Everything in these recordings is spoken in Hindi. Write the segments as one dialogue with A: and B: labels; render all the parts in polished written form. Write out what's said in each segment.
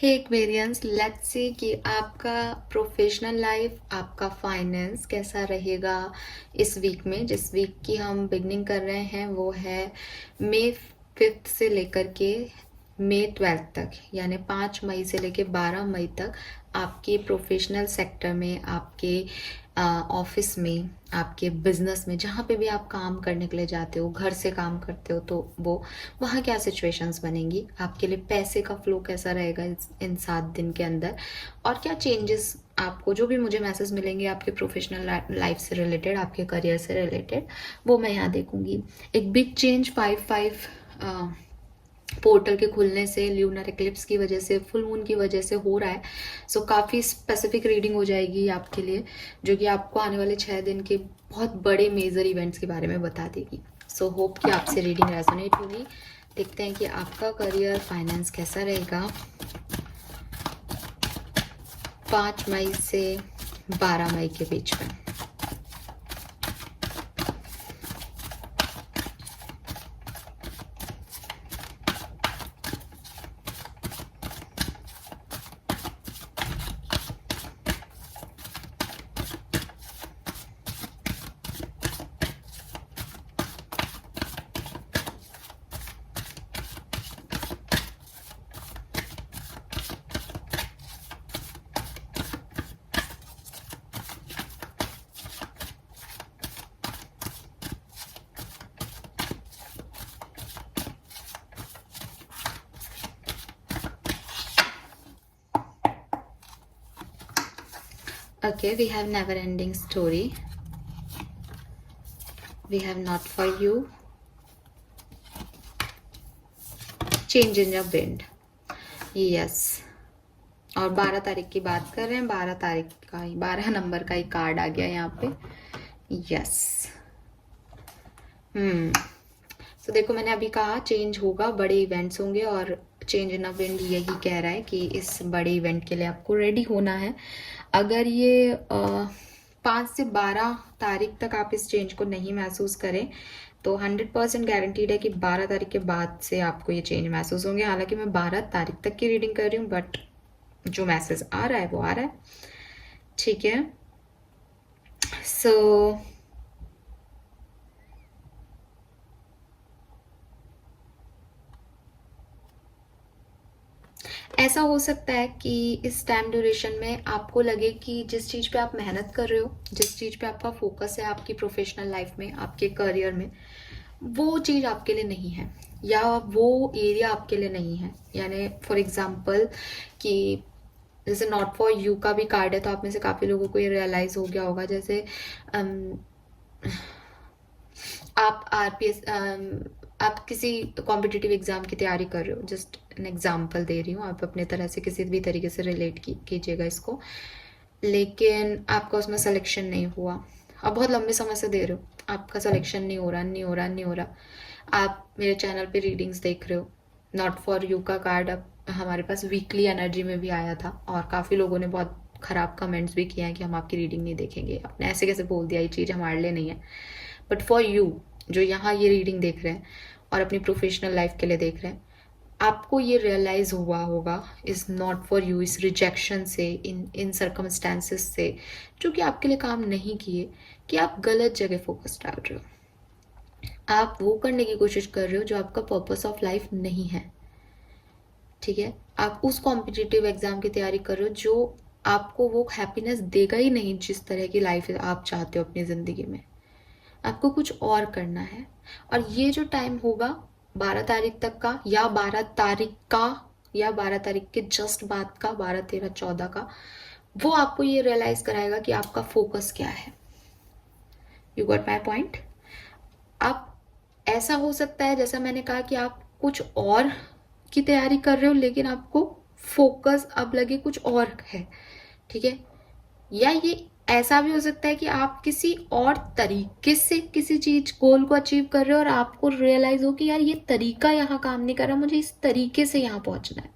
A: हे एक्वेरियंस, लेट्स सी कि आपका प्रोफेशनल लाइफ, आपका फाइनेंस कैसा रहेगा इस वीक में। जिस वीक की हम बिगनिंग कर रहे हैं वो है मई 5 से लेकर के मई 12 तक, यानी 5 मई से लेकर 12 मई तक आपके प्रोफेशनल सेक्टर में, आपके ऑफिस में, आपके बिजनेस में, जहाँ पे भी आप काम करने के लिए जाते हो, घर से काम करते हो, तो वो वहाँ क्या सिचुएशंस बनेंगी आपके लिए, पैसे का फ्लो कैसा रहेगा इन 7 दिन के अंदर, और क्या चेंजेस आपको, जो भी मुझे मैसेज मिलेंगे आपके प्रोफेशनल लाइफ से रिलेटेड, आपके करियर से रिलेटेड, वो मैं यहाँ देखूंगी। एक बिग चेंज 5/5 पोर्टल के खुलने से, ल्यूनर एक्लिप्स की वजह से, फुल मून की वजह से हो रहा है। सो काफ़ी स्पेसिफिक रीडिंग हो जाएगी आपके लिए, जो कि आपको आने वाले 6 दिन के बहुत बड़े मेजर इवेंट्स के बारे में बता देगी। सो होप कि आपसे रीडिंग रेजोनेट होगी। देखते हैं कि आपका करियर, फाइनेंस कैसा रहेगा 5 मई से 12 मई के बीच में। Okay, we have never ending story. We have not for you. Change in your wind. Yes. और 12 तारीख की बात कर रहे हैं, 12 तारीख का ही, 12 नंबर का ही कार्ड आ गया यहाँ पे। यस। तो देखो, मैंने अभी कहा चेंज होगा, बड़े इवेंट्स होंगे, और चेंज इन अ विंड यही कह रहा है कि इस बड़े इवेंट के लिए आपको रेडी होना है। अगर ये 5 से 12 तारीख तक आप इस चेंज को नहीं महसूस करें तो 100% गारंटीड है कि 12 तारीख के बाद से आपको ये चेंज महसूस होंगे। हालांकि मैं 12 तारीख तक की रीडिंग कर रही हूँ, बट जो मैसेज आ रहा है वो आ रहा है। ठीक है। सो ऐसा हो सकता है कि इस टाइम ड्यूरेशन में आपको लगे कि जिस चीज़ पे आप मेहनत कर रहे हो, जिस चीज़ पे आपका फोकस है आपकी प्रोफेशनल लाइफ में, आपके करियर में, वो चीज़ आपके लिए नहीं है, या वो एरिया आपके लिए नहीं है। यानी फॉर एग्जांपल कि जैसे नॉट फॉर यू का भी कार्ड है, तो आप में से काफ़ी लोगों को ये रियलाइज़ हो गया होगा। जैसे आप आरपीएस, आप किसी कॉम्पिटिटिव एग्जाम की तैयारी कर रहे हो, जस्ट एन एग्जाम्पल दे रही हूँ, आप अपने तरह से किसी भी तरीके से रिलेट कीजिएगा इसको, लेकिन आपका उसमें सिलेक्शन नहीं हुआ। आप बहुत लंबे समय से दे रहे हो, आपका सिलेक्शन नहीं हो रहा, नहीं हो रहा, नहीं हो रहा। आप मेरे चैनल पे रीडिंग्स देख रहे हो, नॉट फॉर यू का कार्ड अब हमारे पास वीकली एनर्जी में भी आया था, और काफ़ी लोगों ने बहुत ख़राब कमेंट्स भी किए हैं कि हम आपकी रीडिंग नहीं देखेंगे, आपने ऐसे कैसे बोल दिया, ये चीज़ हमारे लिए नहीं है। बट फॉर यू जो यहाँ ये रीडिंग देख रहे हैं और अपनी प्रोफेशनल लाइफ के लिए देख रहे हैं, आपको ये रियलाइज़ हुआ होगा इस नॉट फॉर यू, इस रिजेक्शन से, इन सर्कमस्टेंसेस से जो कि आपके लिए काम नहीं किए, कि आप गलत जगह फोकस डाल रहे हो। आप वो करने की कोशिश कर रहे हो जो आपका पर्पस ऑफ लाइफ नहीं है। ठीक है। आप उस कॉम्पिटिटिव एग्जाम की तैयारी कर रहे हो जो आपको वो हैप्पीनेस देगा ही नहीं जिस तरह की लाइफ आप चाहते हो अपनी ज़िंदगी में। आपको कुछ और करना है, और ये जो टाइम होगा 12 तारीख तक का, या 12 तारीख का, या 12 तारीख के जस्ट बाद का, 12, 13, 14 का, वो आपको ये रियलाइज कराएगा कि आपका फोकस क्या है। You got my point. आप, ऐसा हो सकता है जैसा मैंने कहा कि आप कुछ और की तैयारी कर रहे हो, लेकिन आपको फोकस अब लगे कुछ और है। ठीक है। या ये ऐसा भी हो सकता है कि आप किसी और तरीके से किसी चीज गोल को अचीव कर रहे हो, और आपको रियलाइज हो कि यार ये तरीका यहाँ काम नहीं कर रहा, मुझे इस तरीके से यहाँ पहुंचना है।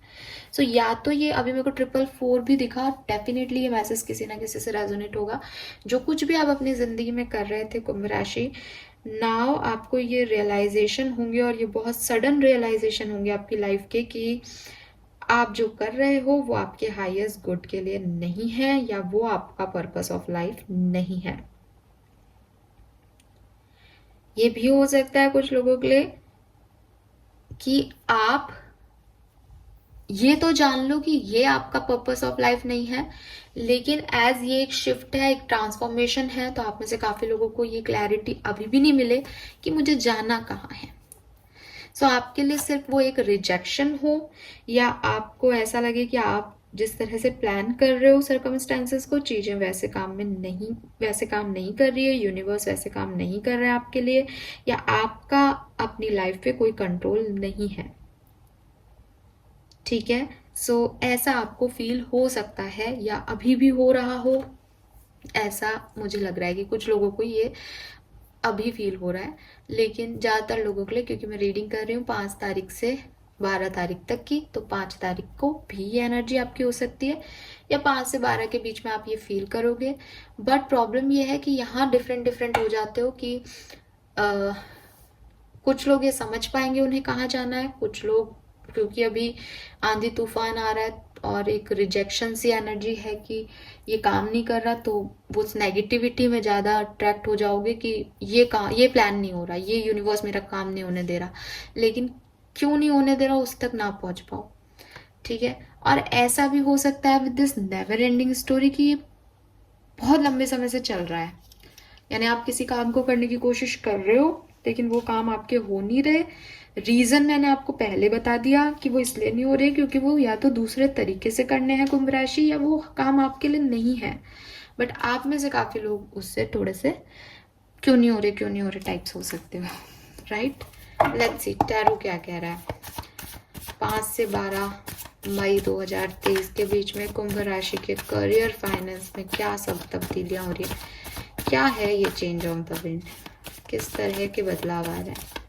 A: सो या तो ये अभी मेरे को 444 भी दिखा, डेफिनेटली ये मैसेज किसी ना किसी से रेजोनेट होगा। जो कुछ भी आप अपनी जिंदगी में कर रहे थे कुंभ राशि, नाउ आपको ये रियलाइजेशन होंगे, और ये बहुत सडन रियलाइजेशन होंगे आपकी लाइफ के, कि आप जो कर रहे हो वो आपके हाईएस्ट गुड के लिए नहीं है, या वो आपका पर्पस ऑफ लाइफ नहीं है। ये भी हो सकता है कुछ लोगों के लिए कि आप ये तो जान लो कि ये आपका पर्पस ऑफ लाइफ नहीं है, लेकिन एज ये एक शिफ्ट है, एक ट्रांसफॉर्मेशन है, तो आप में से काफी लोगों को ये क्लैरिटी अभी भी नहीं मिले कि मुझे जाना कहाँ है। सो आपके लिए सिर्फ वो एक रिजेक्शन हो, या आपको ऐसा लगे कि आप जिस तरह से प्लान कर रहे हो सर्कमस्टेंसेस को, चीजें वैसे काम नहीं कर रही है, यूनिवर्स वैसे काम नहीं कर रहा है आपके लिए, या आपका अपनी लाइफ पे कोई कंट्रोल नहीं है। ठीक है, सो ऐसा आपको फील हो सकता है, या अभी भी हो रहा हो, ऐसा मुझे लग रहा है कि कुछ लोगों को ये अभी फील हो रहा है। लेकिन ज़्यादातर लोगों के लिए, क्योंकि मैं रीडिंग कर रही हूँ 5 तारीख से 12 तारीख तक की, तो 5 तारीख को भी ये एनर्जी आपकी हो सकती है, या 5 से 12 के बीच में आप ये फील करोगे। बट प्रॉब्लम ये है कि यहाँ डिफरेंट डिफरेंट हो जाते हो कि कुछ लोग ये समझ पाएंगे उन्हें कहाँ जाना है, कुछ लोग, क्योंकि अभी आंधी तूफान आ रहा है और एक रिजेक्शन सी एनर्जी है कि ये काम नहीं कर रहा, तो वो उस नेगेटिविटी में ज़्यादा अट्रैक्ट हो जाओगे कि ये प्लान नहीं हो रहा, ये यूनिवर्स मेरा काम नहीं होने दे रहा, लेकिन क्यों नहीं होने दे रहा उस तक ना पहुंच पाओ। ठीक है, और ऐसा भी हो सकता है with this never ending story कि ये बहुत लंबे समय से चल रहा है, यानी आप किसी काम को करने की कोशिश कर रहे हो लेकिन वो काम आपके हो नहीं रहे। रीजन मैंने आपको पहले बता दिया कि वो इसलिए नहीं हो रहे क्योंकि वो या तो दूसरे तरीके से करने हैं कुंभ राशि, या वो काम आपके लिए नहीं है। बट आप में से काफी लोग उससे थोड़े से क्यों नहीं हो रहे टाइप्स हो सकते हो। राइट, लेट्स सी टैरो क्या कह रहा है। 5 से 12 मई 2023 के बीच में कुंभ राशि के करियर फाइनेंस में क्या सब तब्दीलियां हो रही है, क्या है ये चेंज ऑन द विंड, किस तरह के बदलाव आ रहे हैं।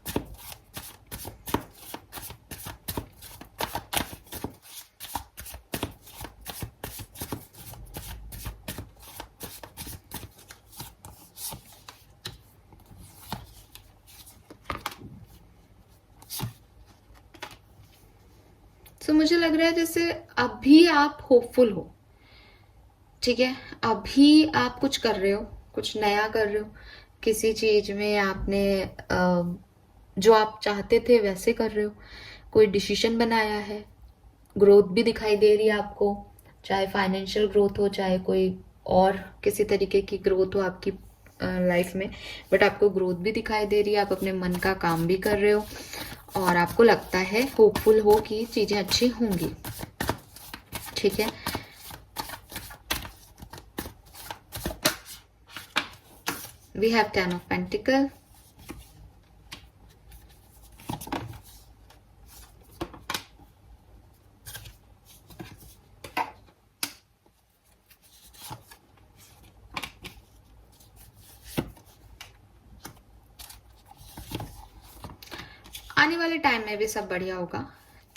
A: तो मुझे लग रहा है जैसे अभी आप होपफुल हो। ठीक है, अभी आप कुछ कर रहे हो, कुछ नया कर रहे हो, किसी चीज में आपने जो आप चाहते थे वैसे कर रहे हो, कोई डिसीजन बनाया है, ग्रोथ भी दिखाई दे रही है आपको, चाहे फाइनेंशियल ग्रोथ हो, चाहे कोई और किसी तरीके की ग्रोथ हो आपकी लाइफ में, बट आपको ग्रोथ भी दिखाई दे रही है, आप अपने मन का काम भी कर रहे हो, और आपको लगता है, होपफुल हो कि चीजें अच्छी होंगी। ठीक है, we have 10 of Pentacle, आने वाले टाइम में भी सब बढ़िया होगा।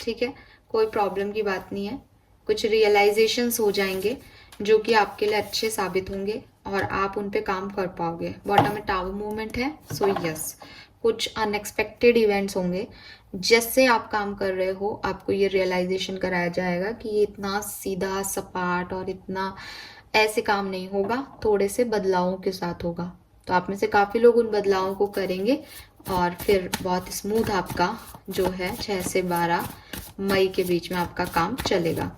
A: ठीक है, कोई प्रॉब्लम की बात नहीं है, कुछ रियलाइजेशंस हो जाएंगे जो कि आपके लिए अच्छे साबित होंगे और आप उन पे काम कर पाओगे। बॉटम में टावर मूवमेंट है, सो यस, कुछ अनएक्सपेक्टेड इवेंट्स होंगे, जैसे आप काम कर रहे हो आपको ये रियलाइजेशन कराया जाएगा कि ये इतना सीधा सपाट और इतना ऐसे काम नहीं होगा, थोड़े से बदलावों के साथ होगा। तो आप में से काफी लोग उन बदलावों को करेंगे और फिर बहुत स्मूथ आपका जो है 6 से 12 मई के बीच में आपका काम चलेगा।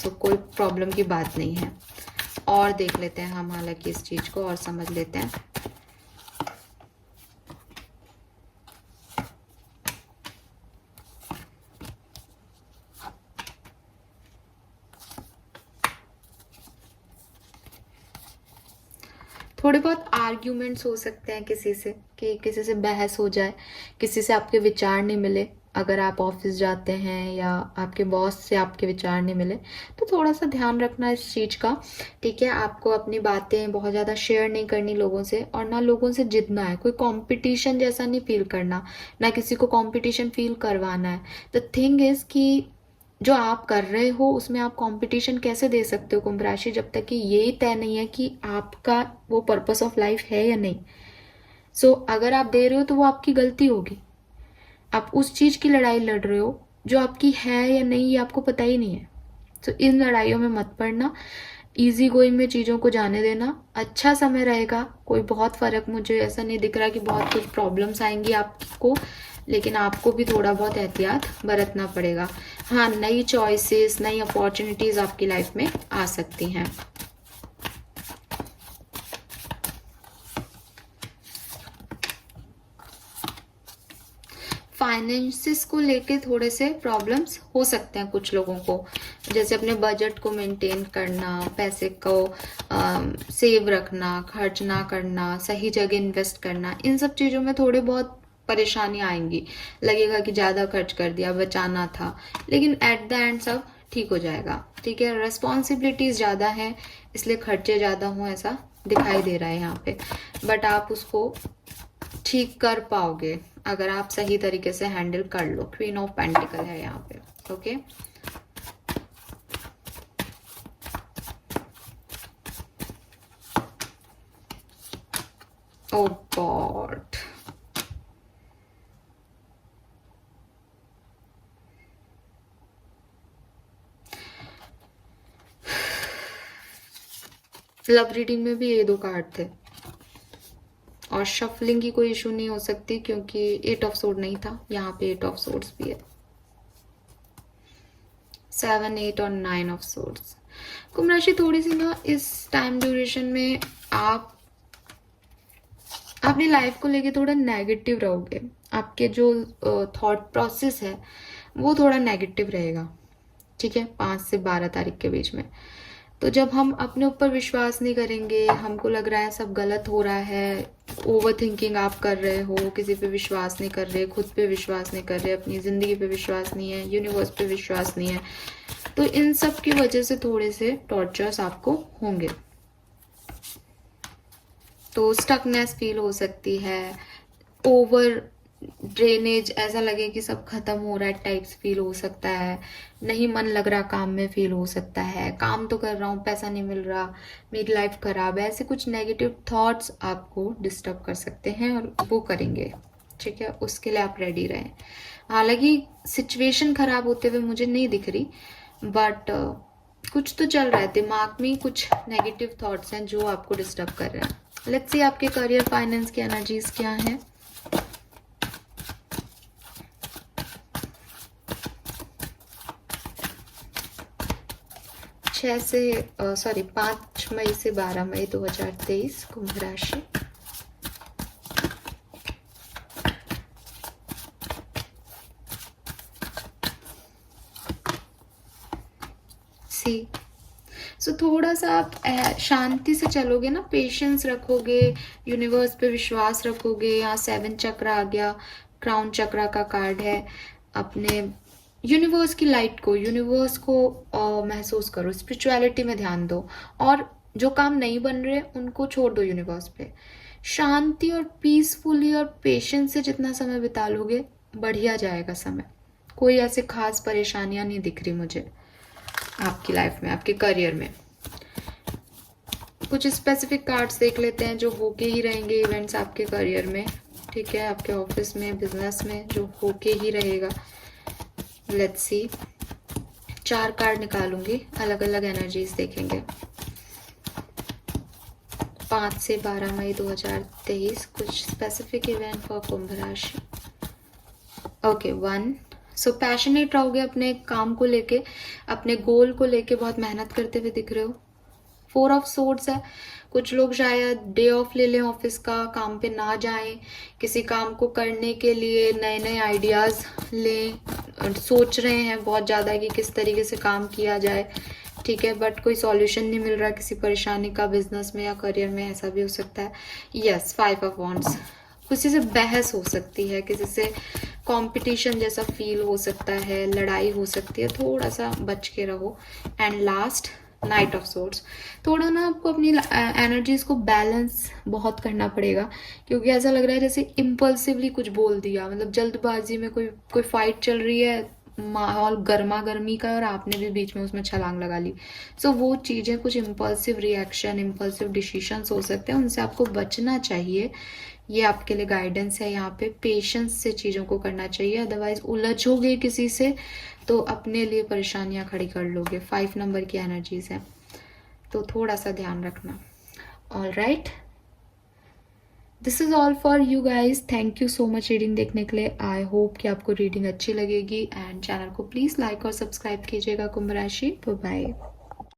A: तो कोई प्रॉब्लम की बात नहीं है। और देख लेते हैं हम हालांकि इस चीज को और समझ लेते हैं। थोड़े बहुत आर्ग्यूमेंट्स हो सकते हैं किसी से, कि किसी से बहस हो जाए, किसी से आपके विचार नहीं मिले, अगर आप ऑफिस जाते हैं या आपके बॉस से आपके विचार नहीं मिले, तो थोड़ा सा ध्यान रखना इस चीज का। ठीक है, आपको अपनी बातें बहुत ज्यादा शेयर नहीं करनी लोगों से, और ना लोगों से जितना है, कोई कंपटीशन जैसा नहीं फील करना, ना किसी को कंपटीशन फील करवाना है। द थिंग इज कि जो आप कर रहे हो उसमें आप कंपटीशन कैसे दे सकते हो कुंभ राशि, जब तक कि ये तय नहीं है कि आपका वो पर्पस ऑफ लाइफ है या नहीं। सो अगर आप दे रहे हो तो वो आपकी गलती होगी। आप उस चीज की लड़ाई लड़ रहे हो जो आपकी है या नहीं ये आपको पता ही नहीं है। तो इन लड़ाइयों में मत पड़ना, इजी गोइंग में चीज़ों को जाने देना। अच्छा समय रहेगा, कोई बहुत फ़र्क मुझे ऐसा नहीं दिख रहा कि बहुत कुछ प्रॉब्लम्स आएंगी आपको, लेकिन आपको भी थोड़ा बहुत एहतियात बरतना पड़ेगा। हाँ, नई चॉइसेस, नई अपॉर्चुनिटीज़ आपकी लाइफ में आ सकती हैं। फाइनेंसिस को लेके थोड़े से प्रॉब्लम्स हो सकते हैं कुछ लोगों को, जैसे अपने बजट को मेंटेन करना, पैसे को सेव रखना, खर्च ना करना, सही जगह इन्वेस्ट करना, इन सब चीज़ों में थोड़े बहुत परेशानियां आएंगी। लगेगा कि ज़्यादा खर्च कर दिया, बचाना था, लेकिन एट द एंड सब ठीक हो जाएगा। ठीक है, रिस्पॉन्सिबिलिटीज़ ज़्यादा हैं इसलिए खर्चे ज़्यादा हों ऐसा दिखाई दे रहा है यहाँ पे, बट आप उसको ठीक कर पाओगे अगर आप सही तरीके से हैंडल कर लो। क्वीन ऑफ पेंटिकल है यहाँ पे। ओके, ओ गॉड, लव रीडिंग में भी ये दो कार्ड थे, और शफलिंग की कोई इशू नहीं हो सकती क्योंकि 8 ऑफ सोर्ड नहीं था, यहाँ पे 8 ऑफ सोर्ड्स भी है, 7, 8 और 9 ऑफ सोर्ड्स। कुंभ राशि थोड़ी सी ना इस टाइम ड्यूरेशन में आप अपनी लाइफ को लेके थोड़ा नेगेटिव रहोगे। आपके जो थॉट प्रोसेस है वो थोड़ा नेगेटिव रहेगा। ठीक है, 5 से 12 तारीख के बीच में। तो जब हम अपने ऊपर विश्वास नहीं करेंगे, हमको लग रहा है सब गलत हो रहा है, ओवर थिंकिंग आप कर रहे हो, किसी पे विश्वास नहीं कर रहे, खुद पे विश्वास नहीं कर रहे, अपनी ज़िंदगी पे विश्वास नहीं है, यूनिवर्स पे विश्वास नहीं है, तो इन सब की वजह से थोड़े से टॉर्चर्स आपको होंगे। तो स्टकनेस फील हो सकती है, ओवर ड्रेनेज, ऐसा लगे कि सब खत्म हो रहा है टाइप्स फील हो सकता है, नहीं मन लग रहा काम में फील हो सकता है, काम तो कर रहा हूँ पैसा नहीं मिल रहा, मेरी लाइफ खराब है, ऐसे कुछ नेगेटिव थॉट्स आपको डिस्टर्ब कर सकते हैं और वो करेंगे। ठीक है, उसके लिए आप रेडी रहें। हालांकि सिचुएशन खराब होते हुए मुझे नहीं दिख रही, बट कुछ तो चल रहा है दिमाग में, कुछ नेगेटिव थॉट्स हैं जो आपको डिस्टर्ब कर रहे हैं। लेट्स सी आपके करियर फाइनेंस की एनर्जीज क्या हैं। 5 मई से 12 मई 2023 कुंभ राशि। सी सो थोड़ा सा आप शांति से चलोगे ना, पेशेंस रखोगे, यूनिवर्स पे विश्वास रखोगे। यहाँ 7 चक्र आ गया, क्राउन चक्र का कार्ड है। अपने यूनिवर्स की लाइट को, यूनिवर्स को महसूस करो, स्पिरिचुअलिटी में ध्यान दो, और जो काम नहीं बन रहे उनको छोड़ दो यूनिवर्स पे। शांति और पीसफुली और पेशेंस से जितना समय बिता लोगे बढ़िया जाएगा समय। कोई ऐसे खास परेशानियां नहीं दिख रही मुझे आपकी लाइफ में, आपके करियर में। कुछ स्पेसिफिक कार्ड्स देख लेते हैं जो होके ही रहेंगे इवेंट्स आपके करियर में। ठीक है, आपके ऑफिस में, बिजनेस में जो होके ही रहेगा। लेट्स सी, 4 कार्ड निकालूंगी, अलग अलग एनर्जीज देखेंगे। 5 से 12 मई 2023 कुछ स्पेसिफिक इवेंट फॉर कुंभ राशि। ओके, 1, सो पैशनेट रहोगे अपने काम को लेके, अपने गोल को लेके बहुत मेहनत करते हुए दिख रहे हो। 4 ऑफ सोर्ड्स है, कुछ लोग शायद डे ऑफ ले लें ऑफिस का, काम पे ना जाएं, किसी काम को करने के लिए नए नए आइडियाज़ लें, सोच रहे हैं बहुत ज़्यादा कि किस तरीके से काम किया जाए। ठीक है, बट कोई सॉल्यूशन नहीं मिल रहा किसी परेशानी का, बिजनेस में या करियर में, ऐसा भी हो सकता है। यस, 5 ऑफ वॉन्ड्स, किसी से बहस हो सकती है, किसी से कंपटीशन जैसा फील हो सकता है, लड़ाई हो सकती है, थोड़ा सा बच के रहो। And last, night of swords. थोड़ा ना आपको अपनी एनर्जीज को बैलेंस बहुत करना पड़ेगा, क्योंकि ऐसा लग रहा है जैसे इम्पल्सिवली कुछ बोल दिया, मतलब जल्दबाजी में कोई फाइट चल रही है, माहौल गर्मा गर्मी का है और आपने भी बीच में उसमें छलांग लगा ली। सो वो चीज़ें कुछ इम्पल्सिव रिएक्शन, इम्पल्सिव डिसीजंस हो सकते हैं, उनसे आपको बचना चाहिए। ये आपके लिए गाइडेंस है यहाँ पे। पेशेंस से चीज़ों को करना चाहिए, अदरवाइज उलझोगे किसी से तो अपने लिए परेशानियाँ खड़ी कर लोगे। 5 नंबर की एनर्जीज हैं, तो थोड़ा सा ध्यान रखना। All right, this is all for you guys. Thank you so much reading देखने के लिए। आई होप कि आपको रीडिंग अच्छी लगेगी, एंड चैनल को प्लीज़ लाइक और सब्सक्राइब कीजिएगा कुंभ राशि। बाय।